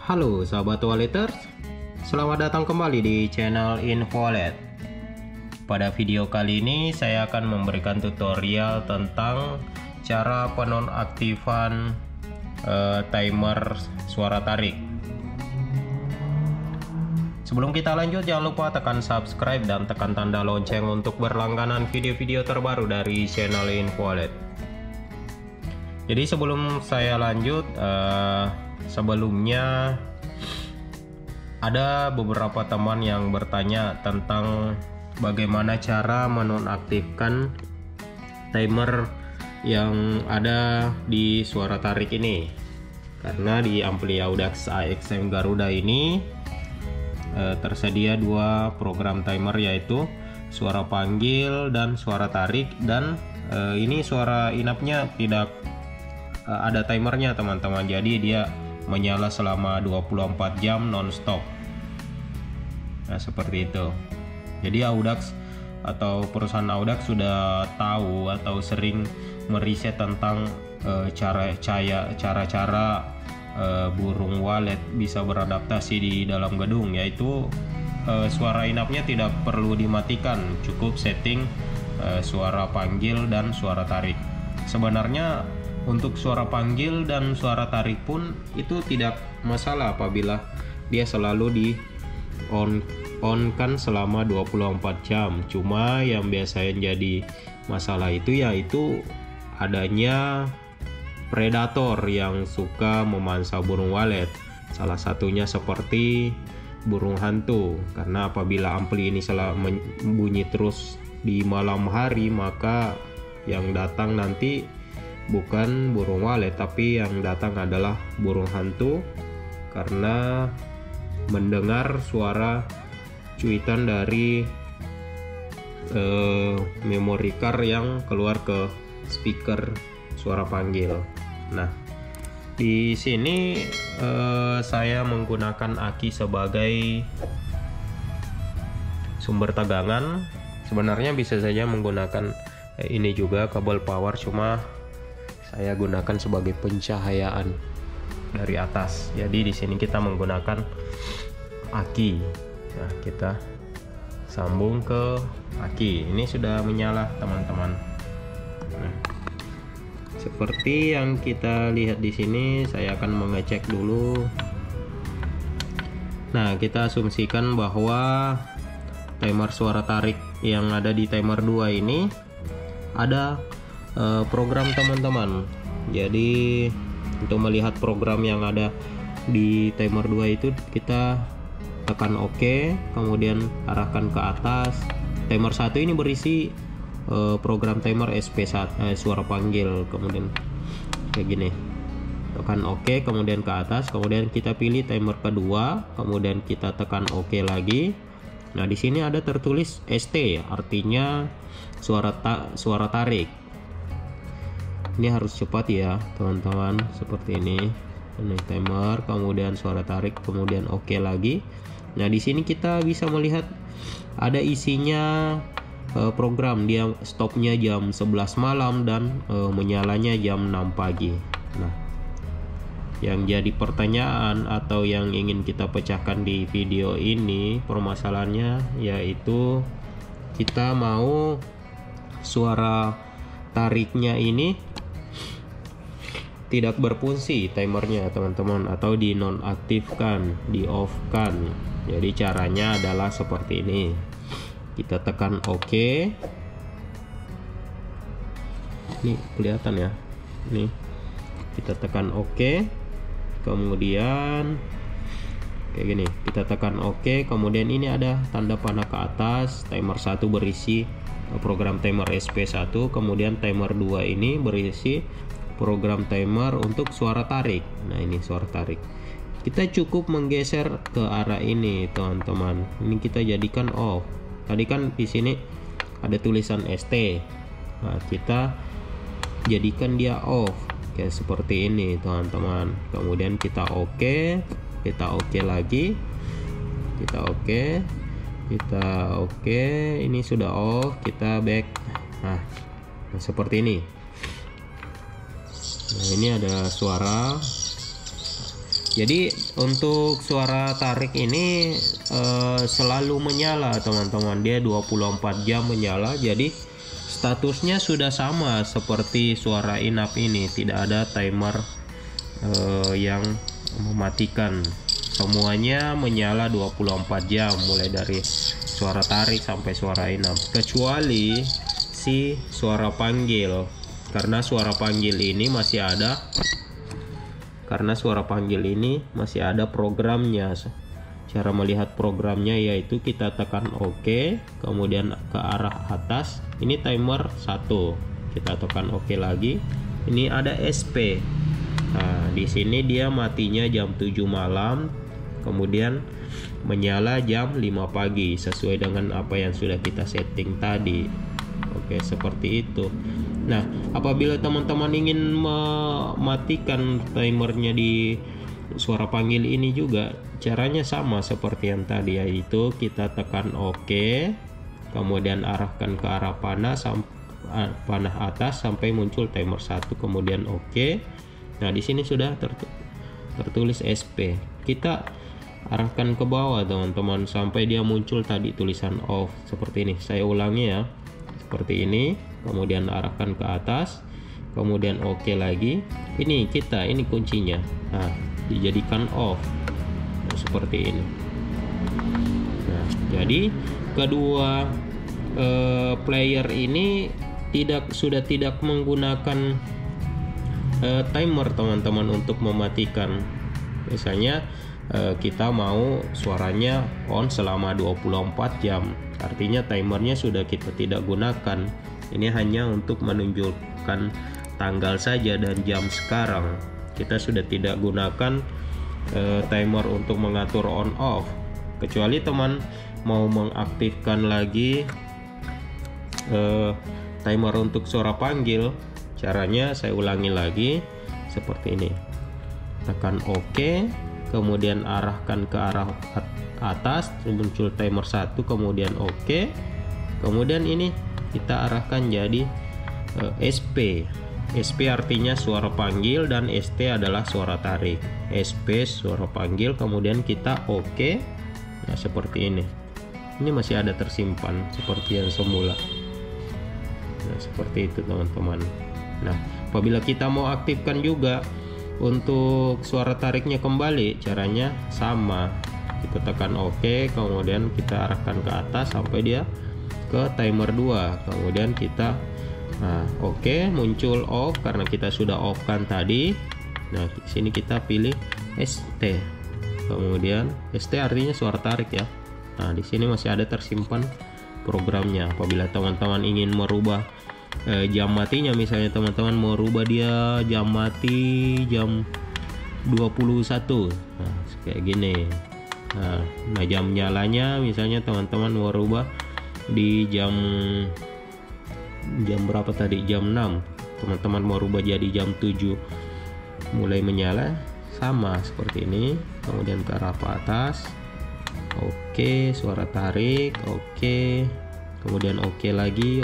Halo sahabat walleters, selamat datang kembali di channel InfoWallet. Pada video kali ini saya akan memberikan tutorial tentang cara penonaktifan timer suara tarik. Sebelum kita lanjut, jangan lupa tekan subscribe dan tekan tanda lonceng untuk berlangganan video-video terbaru dari channel InfoWallet. Jadi sebelum saya lanjut, sebelumnya ada beberapa teman yang bertanya tentang bagaimana cara menonaktifkan timer yang ada di suara tarik ini, karena di ampli Audax AXM Garuda ini tersedia dua program timer, yaitu suara panggil dan suara tarik, dan ini suara inapnya tidak ada timernya teman-teman, jadi dia menyala selama 24 jam non-stop. Nah seperti itu. Jadi Audax atau perusahaan Audax sudah tahu atau sering meriset tentang cara-cara burung walet bisa beradaptasi di dalam gedung, yaitu suara inapnya tidak perlu dimatikan, cukup setting suara panggil dan suara tarik. Sebenarnya untuk suara panggil dan suara tarik pun itu tidak masalah apabila dia selalu di on kan selama 24 jam. Cuma yang biasanya jadi masalah itu yaitu adanya predator yang suka memangsa burung walet. Salah satunya seperti burung hantu, karena apabila ampli ini selalu bunyi terus di malam hari, maka yang datang nanti bukan burung walet, tapi yang datang adalah burung hantu, karena mendengar suara cuitan dari memory card yang keluar ke speaker suara panggil. Nah, di sini saya menggunakan aki sebagai sumber tegangan. Sebenarnya bisa saja menggunakan ini juga kabel power, cuma saya gunakan sebagai pencahayaan dari atas. Jadi di sini kita menggunakan aki. Nah, kita sambung ke aki. Ini sudah menyala, teman-teman. Nah, seperti yang kita lihat di sini, saya akan mengecek dulu. Nah, kita asumsikan bahwa timer suara tarik yang ada di timer 2 ini ada program, teman-teman. Jadi untuk melihat program yang ada di timer 2 itu, kita tekan OK, kemudian arahkan ke atas. Timer 1 ini berisi program timer SP1 suara panggil, kemudian kayak gini. Tekan OK, kemudian ke atas, kemudian kita pilih timer kedua, kemudian kita tekan OK lagi. Nah, di sini ada tertulis ST, artinya suara tarik. Ini harus cepat ya teman-teman, seperti ini. Ini timer, kemudian suara tarik, kemudian OK lagi. Nah, di sini kita bisa melihat ada isinya program. Dia stopnya jam 11 malam dan menyalanya jam 6 pagi. Nah, yang jadi pertanyaan atau yang ingin kita pecahkan di video ini, permasalahannya yaitu kita mau suara tariknya ini tidak berfungsi timernya, teman-teman, atau dinonaktifkan, di off kan. Jadi caranya adalah seperti ini. Kita tekan OK. Ini kelihatan ya. Nih, kita tekan OK. Kemudian kayak gini, kita tekan OK. Kemudian ini ada tanda panah ke atas. Timer 1 berisi program timer SP1, kemudian timer 2 ini berisi program timer untuk suara tarik. Nah, ini suara tarik. Kita cukup menggeser ke arah ini, teman-teman. Ini kita jadikan off. Tadi kan di sini ada tulisan ST. Nah, kita jadikan dia off kayak seperti ini, teman-teman. Kemudian kita OK, kita OK lagi, kita OK, kita OK. Ini sudah off, kita back. Nah, seperti ini. Nah, ini ada suara Jadi untuk suara tarik ini selalu menyala teman-teman, dia 24 jam menyala. Jadi statusnya sudah sama seperti suara in-up ini, tidak ada timer yang mematikan. Semuanya menyala 24 jam mulai dari suara tarik sampai suara in-up, kecuali si suara panggil. Karena suara panggil ini masih ada programnya. Cara melihat programnya yaitu kita tekan OK, kemudian ke arah atas. Ini timer 1. Kita tekan OK lagi. Ini ada SP. Nah, di sini dia matinya jam 7 malam, kemudian menyala jam 5 pagi sesuai dengan apa yang sudah kita setting tadi. Oke, seperti itu. Nah, apabila teman-teman ingin mematikan timernya di suara panggil ini juga, caranya sama seperti yang tadi, yaitu kita tekan OK, kemudian arahkan ke arah panah atas sampai muncul timer 1, kemudian OK. Nah, di sini sudah tertulis SP. Kita arahkan ke bawah teman-teman sampai dia muncul tadi tulisan off seperti ini. Saya ulangi ya, seperti ini. Kemudian arahkan ke atas, kemudian OK lagi. Ini kuncinya. Nah, dijadikan off. Nah, seperti ini. Nah, jadi kedua player ini sudah tidak menggunakan timer teman-teman untuk mematikan. Misalnya kita mau suaranya on selama 24 jam, artinya timernya sudah kita tidak gunakan. Ini hanya untuk menunjukkan tanggal saja dan jam sekarang. Kita sudah tidak gunakan timer untuk mengatur on off. Kecuali teman mau mengaktifkan lagi timer untuk suara panggil, caranya saya ulangi lagi seperti ini. Tekan OK, kemudian arahkan ke arah atas, muncul timer 1, kemudian OK. Kemudian ini kita arahkan jadi SP. SP artinya suara panggil dan ST adalah suara tarik. SP suara panggil, kemudian kita OK. Nah, seperti ini. Ini masih ada tersimpan seperti yang semula. Nah, seperti itu teman-teman. Nah, apabila kita mau aktifkan juga untuk suara tariknya kembali, caranya sama. Kita tekan OK, kemudian kita arahkan ke atas sampai dia ke timer 2. Kemudian kita OK, muncul off karena kita sudah off kan tadi. Nah, di sini kita pilih ST. Kemudian ST artinya suara tarik ya. Nah, di sini masih ada tersimpan programnya. Apabila teman-teman ingin merubah jam matinya, misalnya teman-teman mau rubah dia jam mati jam 21, nah kayak gini. Nah, jam nyalanya misalnya teman-teman mau rubah di jam berapa tadi, jam 6, teman-teman mau rubah jadi jam 7 mulai menyala, sama seperti ini. Kemudian ke arah atas, OK, suara tarik, OK, kemudian OK lagi.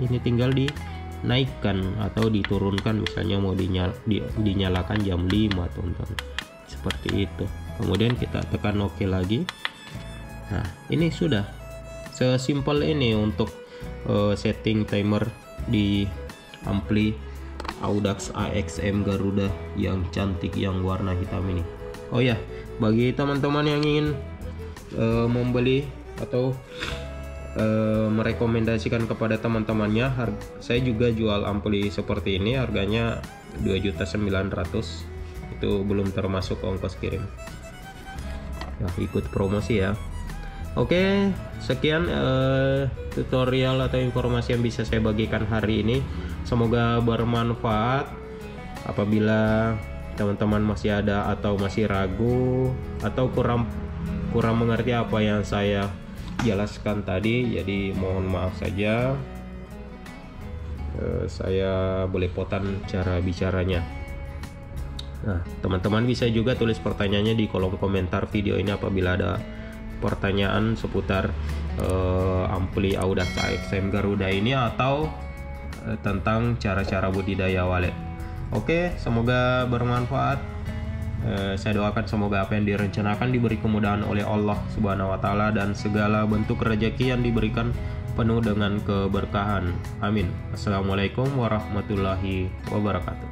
Ini tinggal dinaikkan atau diturunkan, misalnya mau dinyalakan jam 5 teman-teman, seperti itu. Kemudian kita tekan OK lagi. Nah, ini sudah sesimpel ini untuk setting timer di ampli Audax AXM Garuda yang cantik yang warna hitam ini. Oh ya, bagi teman-teman yang ingin membeli atau merekomendasikan kepada teman-temannya, saya juga jual ampli seperti ini, harganya 2.900.000, itu belum termasuk ongkos kirim. Nah, ikut promosi ya. Oke, sekian tutorial atau informasi yang bisa saya bagikan hari ini. Semoga bermanfaat. Apabila teman-teman masih ada atau masih ragu atau kurang mengerti apa yang saya jelaskan tadi, jadi mohon maaf saja. Saya belepotan cara bicaranya. Nah, teman-teman bisa juga tulis pertanyaannya di kolom komentar video ini apabila ada pertanyaan seputar ampli Audax AXM Garuda ini atau tentang cara-cara budidaya walet. Oke, semoga bermanfaat. Saya doakan semoga apa yang direncanakan diberi kemudahan oleh Allah Subhanahu wa taala, dan segala bentuk rezeki yang diberikan penuh dengan keberkahan. Amin. Assalamualaikum warahmatullahi wabarakatuh.